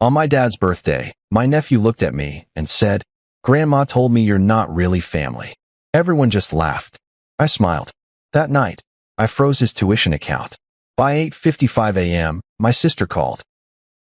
On my dad's birthday, my nephew looked at me and said, "Grandma told me you're not really family." Everyone just laughed. I smiled. That night, I froze his tuition account. By 8:55 a.m., my sister called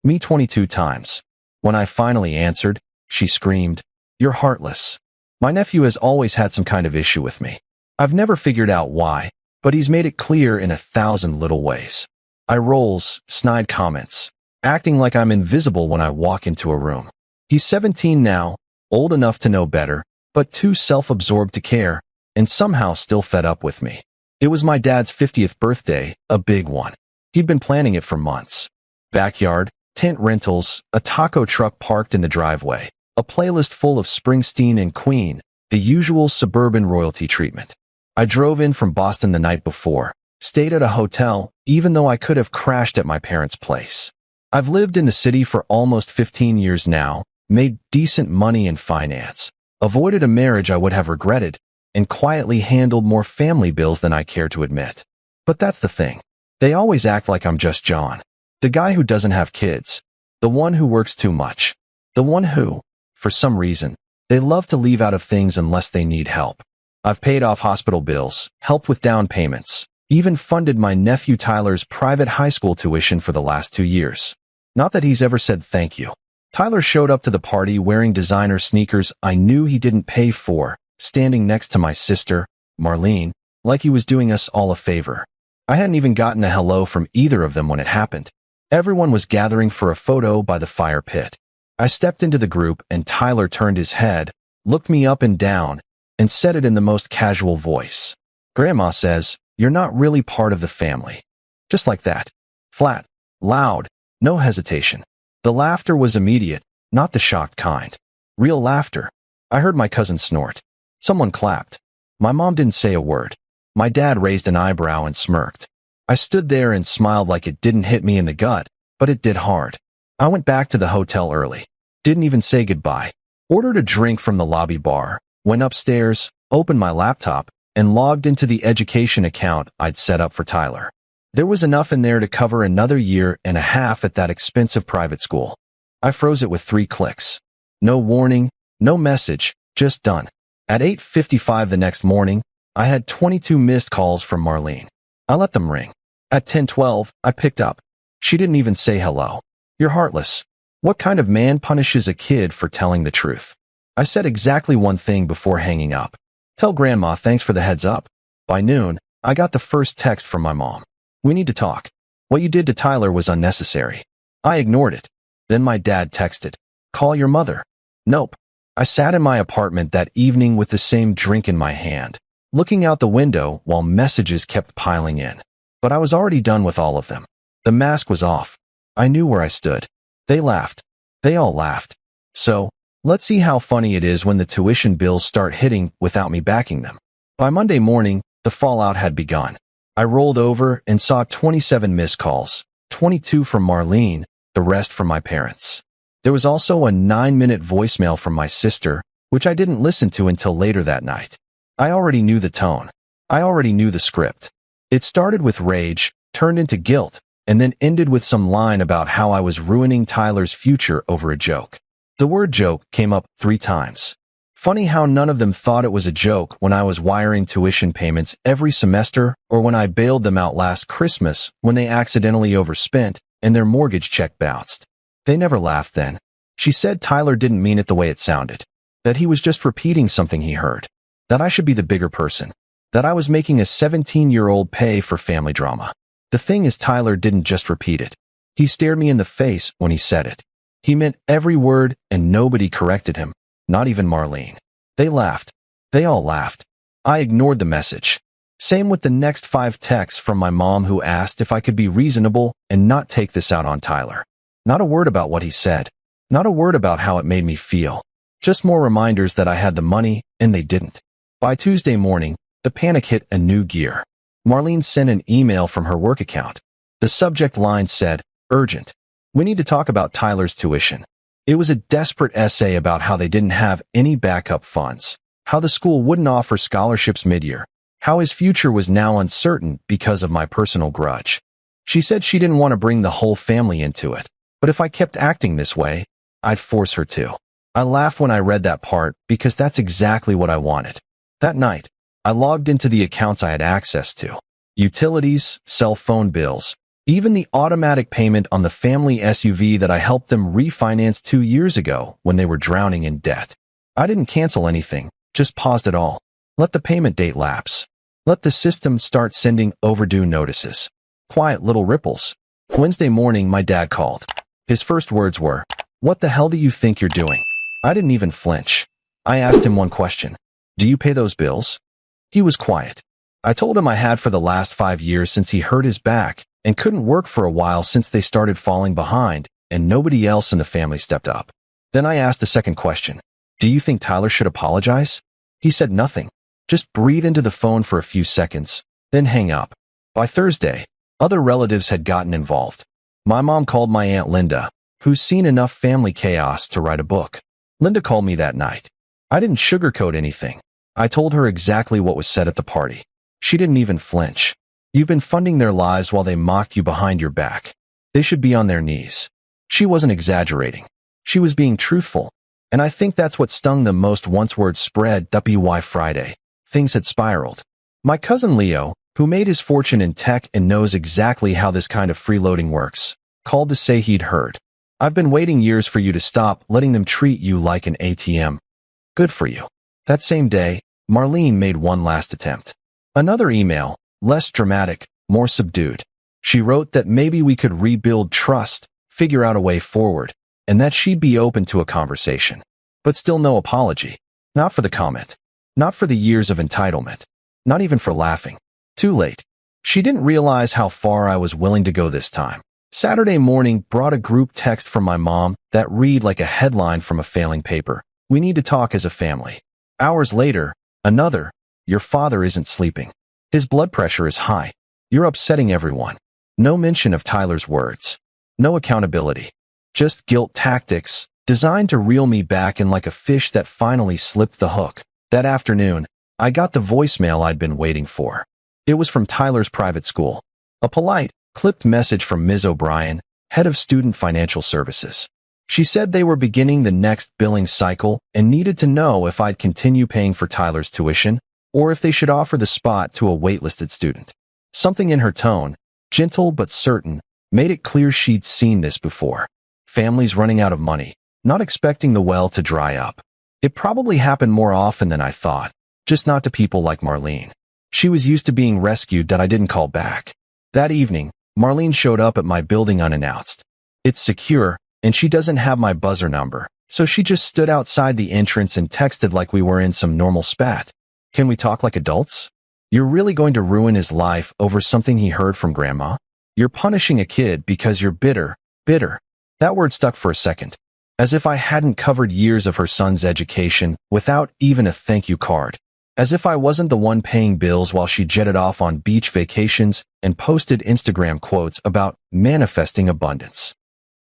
me 22 times. When I finally answered, she screamed, "You're heartless." My nephew has always had some kind of issue with me. I've never figured out why, but he's made it clear in 1,000 little ways. Eye rolls, snide comments, acting like I'm invisible when I walk into a room. He's 17 now, old enough to know better, but too self-absorbed to care, and somehow still fed up with me. It was my dad's 50th birthday, a big one. He'd been planning it for months. Backyard, tent rentals, a taco truck parked in the driveway, a playlist full of Springsteen and Queen, the usual suburban royalty treatment. I drove in from Boston the night before, stayed at a hotel, even though I could have crashed at my parents' place. I've lived in the city for almost 15 years now, made decent money in finance, avoided a marriage I would have regretted, and quietly handled more family bills than I care to admit. But that's the thing. They always act like I'm just John, the guy who doesn't have kids, the one who works too much, the one who, for some reason, they love to leave out of things unless they need help. I've paid off hospital bills, helped with down payments, even funded my nephew Tyler's private high school tuition for the last 2 years. Not that he's ever said thank you. Tyler showed up to the party wearing designer sneakers I knew he didn't pay for, standing next to my sister, Marlene, like he was doing us all a favor. I hadn't even gotten a hello from either of them when it happened. Everyone was gathering for a photo by the fire pit. I stepped into the group and Tyler turned his head, looked me up and down, and said it in the most casual voice. "Grandma says, you're not really part of the family." Just like that. Flat, loud, no hesitation. The laughter was immediate, not the shocked kind. Real laughter. I heard my cousin snort. Someone clapped. My mom didn't say a word. My dad raised an eyebrow and smirked. I stood there and smiled like it didn't hit me in the gut, but it did hard. I went back to the hotel early. Didn't even say goodbye. Ordered a drink from the lobby bar, went upstairs, opened my laptop, and logged into the education account I'd set up for Tyler. There was enough in there to cover another year and a half at that expensive private school. I froze it with 3 clicks. No warning, no message, just done. At 8:55 the next morning, I had 22 missed calls from Marlene. I let them ring. At 10:12, I picked up. She didn't even say hello. "You're heartless. What kind of man punishes a kid for telling the truth?" I said exactly one thing before hanging up. "Tell Grandma thanks for the heads up." By noon, I got the first text from my mom. "We need to talk. What you did to Tyler was unnecessary." I ignored it. Then my dad texted, "Call your mother." Nope. I sat in my apartment that evening with the same drink in my hand, looking out the window while messages kept piling in. But I was already done with all of them. The mask was off. I knew where I stood. They laughed. They all laughed. So, let's see how funny it is when the tuition bills start hitting without me backing them. By Monday morning, the fallout had begun. I rolled over and saw 27 missed calls, 22 from Marlene, the rest from my parents. There was also a 9-minute voicemail from my sister, which I didn't listen to until later that night. I already knew the tone. I already knew the script. It started with rage, turned into guilt, and then ended with some line about how I was ruining Tyler's future over a joke. The word joke came up 3 times. Funny how none of them thought it was a joke when I was wiring tuition payments every semester or when I bailed them out last Christmas when they accidentally overspent and their mortgage check bounced. They never laughed then. She said Tyler didn't mean it the way it sounded, that he was just repeating something he heard, that I should be the bigger person, that I was making a 17-year-old pay for family drama. The thing is, Tyler didn't just repeat it. He stared me in the face when he said it. He meant every word and nobody corrected him, not even Marlene. They laughed. They all laughed. I ignored the message. Same with the next 5 texts from my mom who asked if I could be reasonable and not take this out on Tyler. Not a word about what he said. Not a word about how it made me feel. Just more reminders that I had the money and they didn't. By Tuesday morning, the panic hit a new gear. Marlene sent an email from her work account. The subject line said, "Urgent. We need to talk about Tyler's tuition." It was a desperate essay about how they didn't have any backup funds, how the school wouldn't offer scholarships mid-year, how his future was now uncertain because of my personal grudge. She said she didn't want to bring the whole family into it. But if I kept acting this way, I'd force her to. I laughed when I read that part because that's exactly what I wanted. That night, I logged into the accounts I had access to. Utilities, cell phone bills, even the automatic payment on the family SUV that I helped them refinance 2 years ago when they were drowning in debt. I didn't cancel anything, just paused it all. Let the payment date lapse. Let the system start sending overdue notices. Quiet little ripples. Wednesday morning, my dad called. His first words were, "What the hell do you think you're doing?" I didn't even flinch. I asked him one question. "Do you pay those bills?" He was quiet. I told him I had for the last 5 years since he hurt his back and couldn't work for a while since they started falling behind and nobody else in the family stepped up. Then I asked a second question. "Do you think Tyler should apologize?" He said nothing. Just breathe into the phone for a few seconds, then hang up. By Thursday, other relatives had gotten involved. My mom called my Aunt Linda, who's seen enough family chaos to write a book. Linda called me that night. I didn't sugarcoat anything. I told her exactly what was said at the party. She didn't even flinch. "You've been funding their lives while they mocked you behind your back. They should be on their knees." She wasn't exaggerating. She was being truthful. And I think that's what stung them most once word spread. WY Friday. Things had spiraled. My cousin Leo, who made his fortune in tech and knows exactly how this kind of freeloading works, called to say he'd heard. "I've been waiting years for you to stop letting them treat you like an ATM. Good for you." That same day, Marlene made one last attempt. Another email, less dramatic, more subdued. She wrote that maybe we could rebuild trust, figure out a way forward, and that she'd be open to a conversation. But still no apology. Not for the comment. Not for the years of entitlement. Not even for laughing. Too late. She didn't realize how far I was willing to go this time. Saturday morning brought a group text from my mom that read like a headline from a failing paper. "We need to talk as a family." Hours later, another, "Your father isn't sleeping. His blood pressure is high. You're upsetting everyone." No mention of Tyler's words. No accountability. Just guilt tactics, designed to reel me back in like a fish that finally slipped the hook. That afternoon, I got the voicemail I'd been waiting for. It was from Tyler's private school. A polite, clipped message from Ms. O'Brien, head of student financial services. She said they were beginning the next billing cycle and needed to know if I'd continue paying for Tyler's tuition or if they should offer the spot to a waitlisted student. Something in her tone, gentle but certain, made it clear she'd seen this before. Families running out of money, not expecting the well to dry up. It probably happened more often than I thought, just not to people like Marlene. She was used to being rescued that I didn't call back. That evening, Marlene showed up at my building unannounced. It's secure, and she doesn't have my buzzer number, so she just stood outside the entrance and texted like we were in some normal spat. "Can we talk like adults? You're really going to ruin his life over something he heard from Grandma? You're punishing a kid because you're bitter." That word stuck for a second, as if I hadn't covered years of her son's education without even a thank you card. As if I wasn't the one paying bills while she jetted off on beach vacations and posted Instagram quotes about manifesting abundance.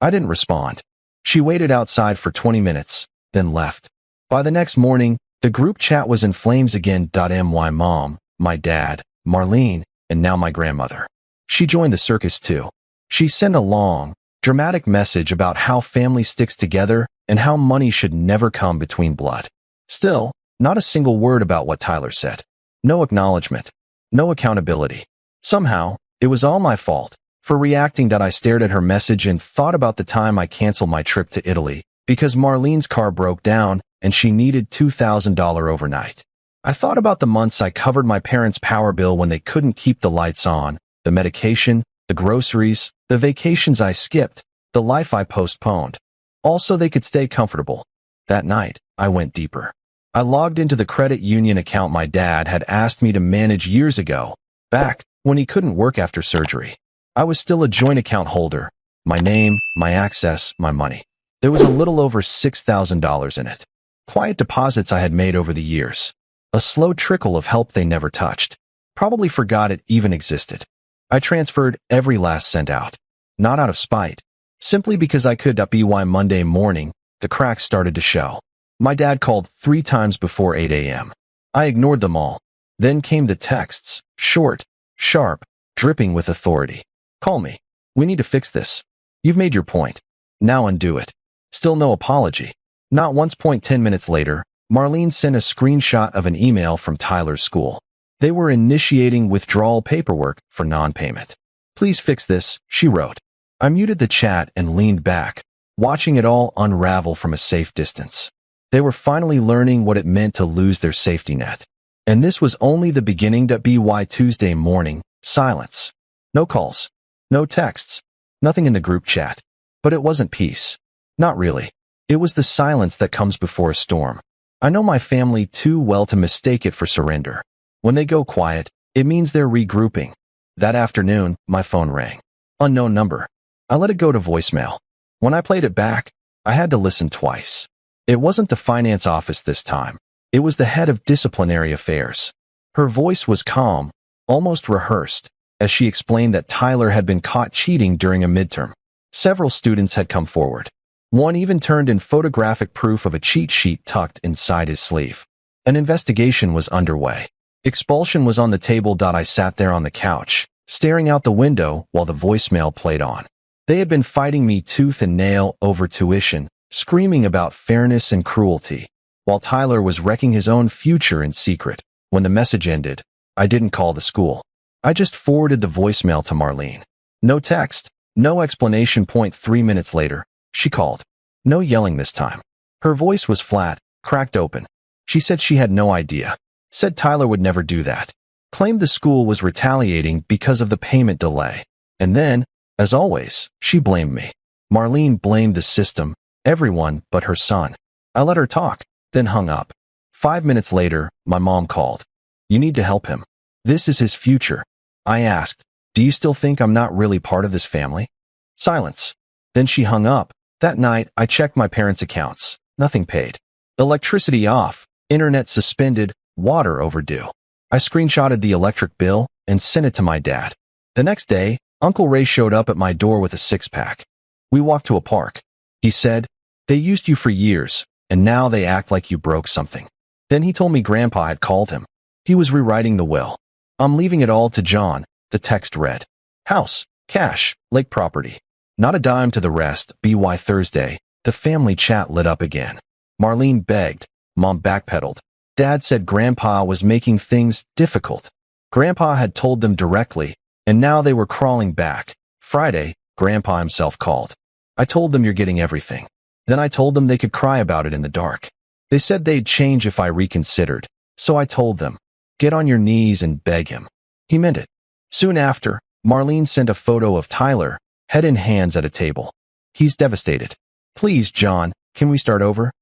I didn't respond. She waited outside for 20 minutes, then left. By the next morning, the group chat was in flames again. My mom, my dad, Marlene, and now my grandmother. She joined the circus too. She sent a long, dramatic message about how family sticks together and how money should never come between blood. Still, not a single word about what Tyler said. No acknowledgement. No accountability. Somehow, it was all my fault for reacting that I stared at her message and thought about the time I canceled my trip to Italy because Marlene's car broke down and she needed $2,000 overnight. I thought about the months I covered my parents' power bill when they couldn't keep the lights on, the medication, the groceries, the vacations I skipped, the life I postponed. Also, they could stay comfortable. That night, I went deeper. I logged into the credit union account my dad had asked me to manage years ago, back when he couldn't work after surgery. I was still a joint account holder. My name, my access, my money. There was a little over $6,000 in it. Quiet deposits I had made over the years. A slow trickle of help they never touched. Probably forgot it even existed. I transferred every last cent out. Not out of spite. Simply because I could. By Monday morning, the cracks started to show. My dad called 3 times before 8 a.m. I ignored them all. Then came the texts, short, sharp, dripping with authority. "Call me. We need to fix this. You've made your point. Now undo it. Still no apology. Not once. 10 minutes later, Marlene sent a screenshot of an email from Tyler's school. They were initiating withdrawal paperwork for non-payment. Please fix this, she wrote. I muted the chat and leaned back, watching it all unravel from a safe distance. They were finally learning what it meant to lose their safety net. And this was only the beginning. By Tuesday morning, silence. No calls. No texts. Nothing in the group chat. But it wasn't peace. Not really. It was the silence that comes before a storm. I know my family too well to mistake it for surrender. When they go quiet, it means they're regrouping. That afternoon, my phone rang. Unknown number. I let it go to voicemail. When I played it back, I had to listen twice. It wasn't the finance office this time. It was the head of disciplinary affairs. Her voice was calm, almost rehearsed, as she explained that Tyler had been caught cheating during a midterm. Several students had come forward. One even turned in photographic proof of a cheat sheet tucked inside his sleeve. An investigation was underway. Expulsion was on the table. I sat there on the couch, staring out the window while the voicemail played on. They had been fighting me tooth and nail over tuition, screaming about fairness and cruelty, while Tyler was wrecking his own future in secret. When the message ended, I didn't call the school. I just forwarded the voicemail to Marlene. No text, no explanation. 3 minutes later, she called. No yelling this time. Her voice was flat, cracked open. She said she had no idea. Said Tyler would never do that. Claimed the school was retaliating because of the payment delay. And then, as always, she blamed me. Marlene blamed the system, everyone but her son. I let her talk, then hung up. 5 minutes later, my mom called. You need to help him. This is his future. I asked, do you still think I'm not really part of this family? Silence. Then she hung up. That night, I checked my parents' accounts. Nothing paid. Electricity off, internet suspended, water overdue. I screenshotted the electric bill and sent it to my dad. The next day, Uncle Ray showed up at my door with a six-pack. We walked to a park. He said, they used you for years, and now they act like you broke something. Then he told me Grandpa had called him. He was rewriting the will. I'm leaving it all to John, the text read. House, cash, lake property. Not a dime to the rest. By Thursday, the family chat lit up again. Marlene begged. Mom backpedaled. Dad said Grandpa was making things difficult. Grandpa had told them directly, and now they were crawling back. Friday, Grandpa himself called. I told them you're getting everything. Then I told them they could cry about it in the dark. They said they'd change if I reconsidered, so I told them, get on your knees and beg him. He meant it. Soon after, Marlene sent a photo of Tyler, head in hands at a table. He's devastated. Please, John, can we start over?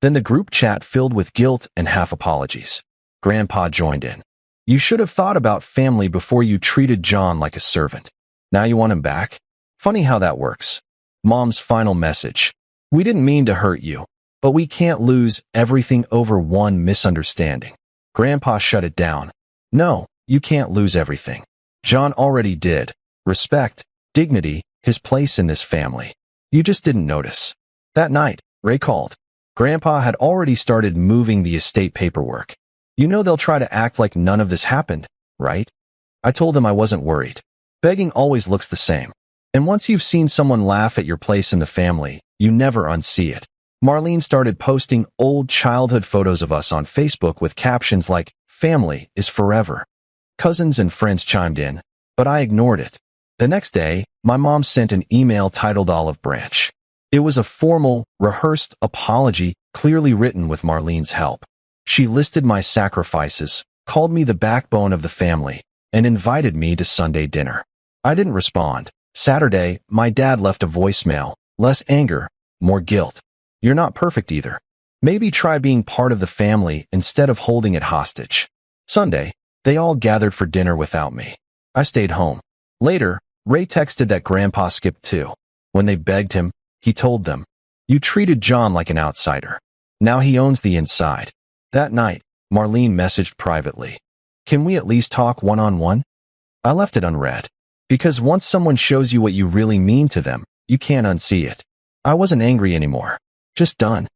Then the group chat filled with guilt and half apologies. Grandpa joined in. You should have thought about family before you treated John like a servant. Now you want him back? Funny how that works. Mom's final message. We didn't mean to hurt you, but we can't lose everything over one misunderstanding. Grandpa shut it down. No, you can't lose everything. John already did. Respect, dignity, his place in this family. You just didn't notice. That night, Ray called. Grandpa had already started moving the estate paperwork. You know they'll try to act like none of this happened, right? I told them I wasn't worried. Begging always looks the same. And once you've seen someone laugh at your place in the family, you never unsee it. Marlene started posting old childhood photos of us on Facebook with captions like, family is forever. Cousins and friends chimed in, but I ignored it. The next day, my mom sent an email titled Olive Branch. It was a formal, rehearsed apology, clearly written with Marlene's help. She listed my sacrifices, called me the backbone of the family, and invited me to Sunday dinner. I didn't respond. Saturday, my dad left a voicemail. Less anger, more guilt. You're not perfect either. Maybe try being part of the family instead of holding it hostage. Sunday, they all gathered for dinner without me. I stayed home. Later, Ray texted that Grandpa skipped too. When they begged him, he told them, you treated John like an outsider. Now he owns the inside. That night, Marlene messaged privately. Can we at least talk one-on-one? I left it unread. Because once someone shows you what you really mean to them, you can't unsee it. I wasn't angry anymore. Just done.